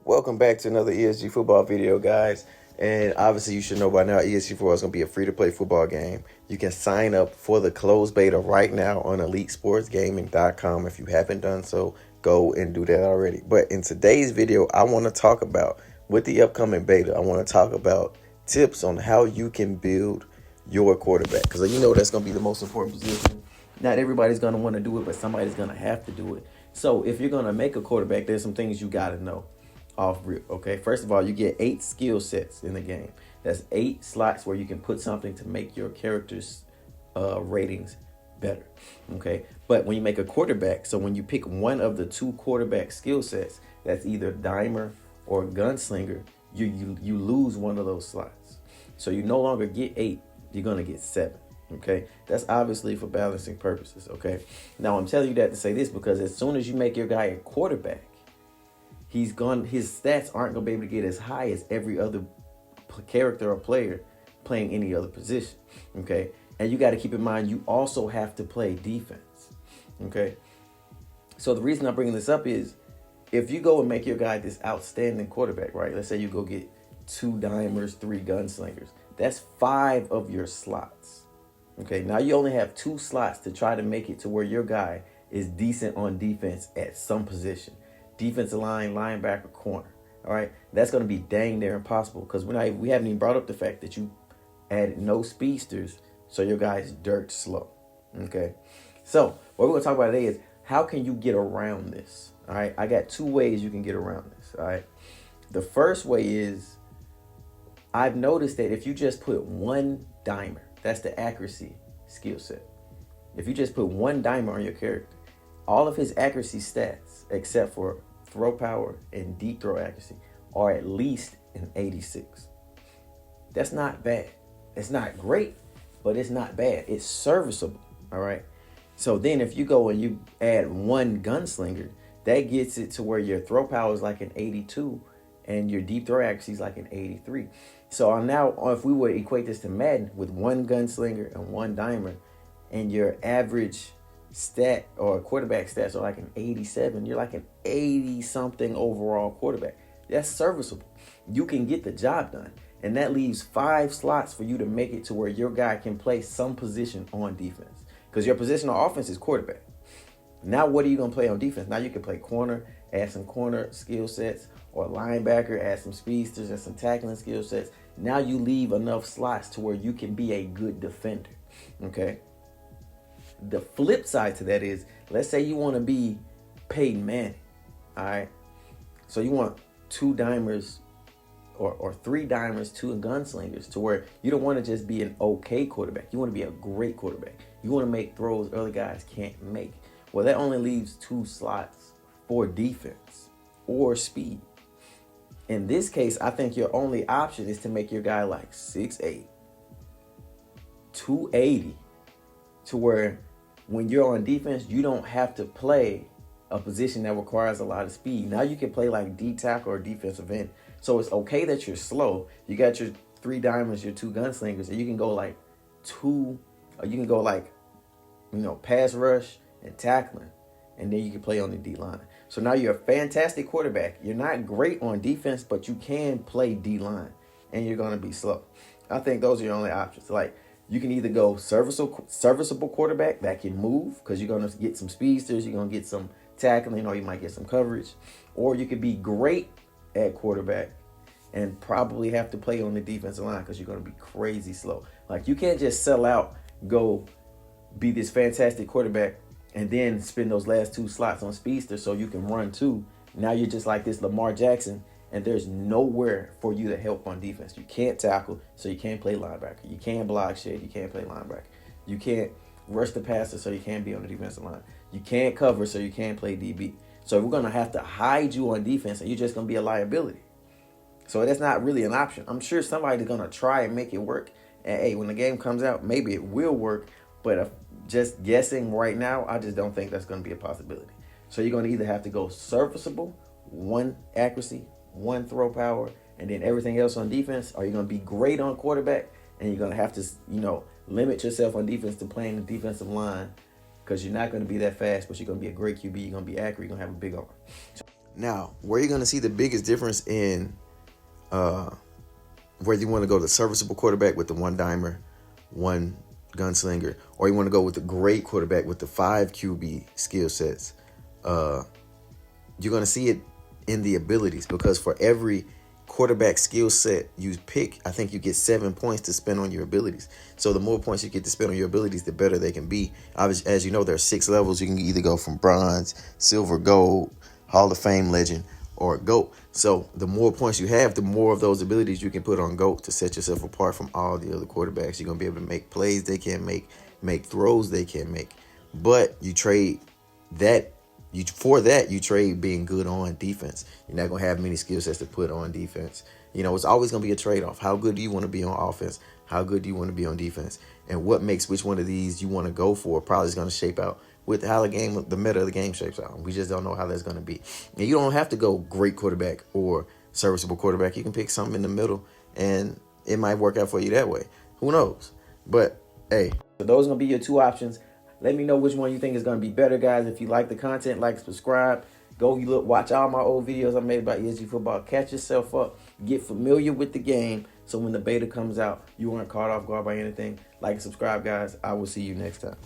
Welcome back to another ESG football video, guys. And obviously, you should know by now, ESG football is going to be a free-to-play football game. You can sign up for the closed beta right now on EliteSportsGaming.com. If you haven't done so, go and do that already. But in today's video, I want to talk about, with the upcoming beta, I want to talk about tips on how you can build your quarterback. Because you know that's going to be the most important position. Not everybody's going to want to do it, but somebody's going to have to do it. So if you're going to make a quarterback, there's some things you got to know off rip. Okay, first of all, you get 8 skill sets in the game. That's 8 slots where you can put something to make your character's ratings better. Okay, but when you make a quarterback, so when you pick one of the 2 quarterback skill sets, that's either dimer or gunslinger, you lose one of those slots. So you no longer get 8, you're gonna get 7. Okay, that's obviously for balancing purposes. Okay, now I'm telling you that to say this because as soon as you make your guy a quarterback, his stats aren't gonna be able to get as high as every other character or player playing any other position. Okay, and you got to keep in mind you also have to play defense. Okay, so the reason I'm bringing this up is if you go and make your guy this outstanding quarterback, right? Let's say you go get 2 dimers, 3 gunslingers. That's 5 of your slots. Okay, now you only have 2 slots to try to make it to where your guy is decent on defense at some position. Defensive line, linebacker, corner. All right, that's going to be dang near impossible because we haven't even brought up the fact that you added no speedsters, so your guy is dirt slow. Okay, so what we're going to talk about today is how can you get around this? All right, I got 2 ways you can get around this. All right, the first way is I've noticed that if you just put 1 dimer, that's the accuracy skill set. If you just put 1 dimer on your character, all of his accuracy stats, except for throw power and deep throw accuracy, are at least an 86. That's not bad. It's not great, but it's not bad. It's serviceable. All right. So then if you go and you add 1 gunslinger, that gets it to where your throw power is like an 82 and your deep throw accuracy is like an 83. So now if we would equate this to Madden with 1 gunslinger and 1 dimer and your average stat or quarterback stats are like an 87, you're like an 80 something overall quarterback. That's serviceable. You can get the job done, and that leaves 5 slots for you to make it to where your guy can play some position on defense, because your position on offense is quarterback. Now what are you going to play on defense? Now you can play corner, add some corner skill sets, or linebacker, add some speedsters and some tackling skill sets. Now you leave enough slots to where you can be a good defender. Okay, the flip side to that is, let's say you want to be Peyton Manning. All right, so you want 2 dimers or 3 dimers, 2 gunslingers, to where you don't want to just be an okay quarterback. You want to be a great quarterback. You want to make throws other guys can't make. Well, that only leaves 2 slots for defense or speed. In this case, I think your only option is to make your guy like 6'8", 280, to where when you're on defense, you don't have to play a position that requires a lot of speed. Now you can play like D tackle or defensive end. So it's okay that you're slow. You got your 3 dimers, your 2 gunslingers, and you can go like pass rush and tackling, and then you can play on the D line. So now you're a fantastic quarterback. You're not great on defense, but you can play D line, and you're going to be slow. I think those are your only options. Like, you can either go serviceable quarterback that can move, because you're going to get some speedsters, you're going to get some tackling, or you might get some coverage. Or you could be great at quarterback and probably have to play on the defensive line because you're going to be crazy slow. Like, you can't just sell out, go be this fantastic quarterback, and then spend those last 2 slots on speedster so you can run too. Now you're just like this Lamar Jackson, and there's nowhere for you to help on defense. You can't tackle, so you can't play linebacker. You can't block shit, you can't play linebacker. You can't rush the passer, so you can't be on the defensive line. You can't cover, so you can't play DB. So we're going to have to hide you on defense, and you're just going to be a liability. So that's not really an option. I'm sure somebody's going to try and make it work. And hey, when the game comes out, maybe it will work. But just guessing right now, I just don't think that's going to be a possibility. So you're going to either have to go serviceable, 1 accuracy, 1 throw power, and then everything else on defense, or you're going to be great on quarterback, and you're going to have to, limit yourself on defense to playing the defensive line, because you're not going to be that fast, but you're going to be a great QB. You're going to be accurate. You're going to have a big arm. Now, where you're going to see the biggest difference in whether you want to go the serviceable quarterback with the one dimer, one gunslinger, or you want to go with the great quarterback with the 5 QB skill sets, you're going to see it in the abilities, because for every quarterback skill set you pick, I think you get 7 points to spend on your abilities. So the more points you get to spend on your abilities, the better they can be. As you know, there are 6 levels. You can either go from bronze, silver, gold, Hall of Fame legend, or GOAT. So the more points you have, the more of those abilities you can put on GOAT to set yourself apart from all the other quarterbacks. You're going to be able to make plays they can't make throws they can't make. But you trade that. For that, you trade being good on defense. You're not going to have many skill sets to put on defense. It's always going to be a trade-off. How good do you want to be on offense? How good do you want to be on defense? And what makes which one of these you want to go for probably is going to shape out with how the meta of the game shapes out. We just don't know how that's going to be. And you don't have to go great quarterback or serviceable quarterback. You can pick something in the middle, and it might work out for you that way. Who knows? But, hey, so those are going to be your 2 options. Let me know which one you think is going to be better, guys. If you like the content, like, subscribe. Go watch all my old videos I made about ESG football. Catch yourself up. Get familiar with the game so when the beta comes out, you aren't caught off guard by anything. Like and subscribe, guys. I will see you next time.